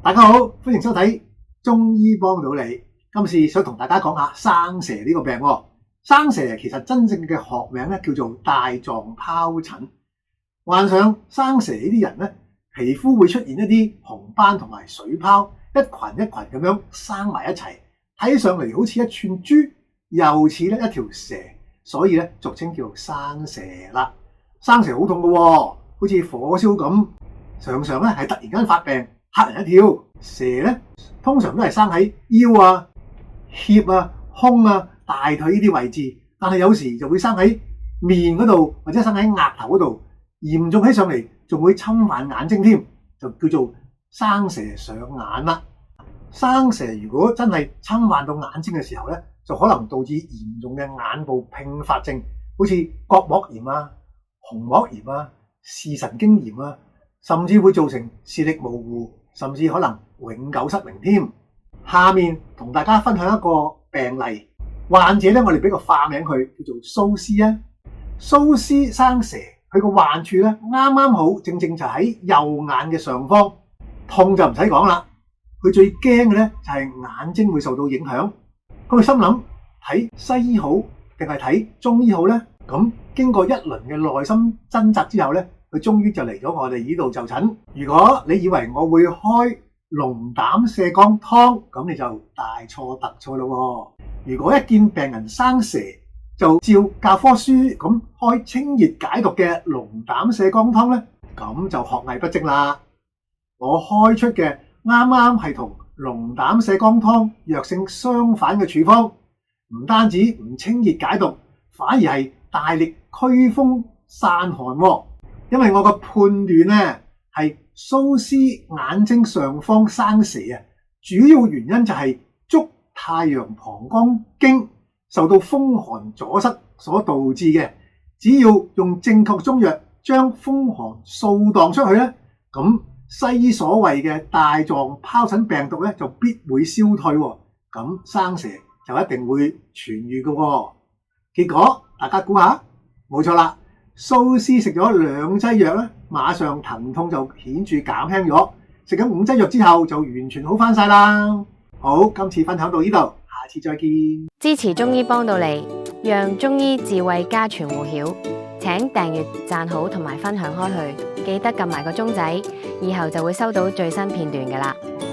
大家好，歡迎收睇中醫幫到你。今次想同大家講下生蛇呢個病。生蛇其實真正嘅學名咧叫做帶狀疱疹。患上生蛇呢啲人咧，皮膚會出現一啲紅斑同埋水泡，一群一群咁樣生埋一齊，睇上嚟好似一串珠，又似咧一條蛇，所以咧俗稱叫生蛇啦。生蛇好痛㗎喎，好似火燒咁，常常咧係突然間發病，嚇人一跳。蛇咧通常都係生喺腰啊、脅啊、胸啊、大腿呢啲位置，但係有時就會生喺面嗰度，或者生喺額頭嗰度，嚴重起上嚟仲會侵犯眼睛添，就叫做生蛇上眼啦。生蛇如果真係侵犯到眼睛嘅時候咧，就可能導致嚴重嘅眼部併發症，好似角膜炎啊、虹膜炎啊、視神經炎啊，甚至會造成視力模糊，甚至可能永久失明添。下面同大家分享一個病例，患者咧我哋俾個化名佢叫做蘇斯啊。蘇斯生蛇，佢個患處咧啱啱好正正就喺右眼嘅上方，痛就唔使講啦。佢最驚嘅咧就係眼睛會受到影響。咁佢心諗睇西醫好定係睇中醫好咧？咁經過一輪嘅內心掙扎之後咧，佢終於就嚟咗我哋呢度就診。如果你以為我會開龍膽瀉肝湯，咁你就大錯特錯咯。如果一見病人生蛇，就照教科書咁開清熱解毒嘅龍膽瀉肝湯咧，咁就學藝不精啦。我開出嘅啱啱係同龍膽瀉肝湯藥性相反嘅處方，唔單止唔清熱解毒，反而係大力驅風散寒。因為我個判斷咧係蘇斯眼睛上方生蛇啊，主要原因就係足太陽膀胱經受到風寒阻塞所導致嘅。只要用正確中藥將風寒掃蕩出去咧，咁西醫所謂嘅帶狀疱疹病毒咧就必會消退，咁生蛇就一定會痊癒嘅。結果大家估下，冇錯啦，蘇斯食咗2劑藥咧，馬上疼痛就顯著減輕咗。食緊5劑藥之後就完全好翻晒啦。好，今次分享到呢度，下次再見。支持中醫幫到你，讓中醫智慧家傳戶曉。請訂閱、讚好同埋分享開去，記得撳埋個鐘仔，以後就會收到最新片段㗎喇。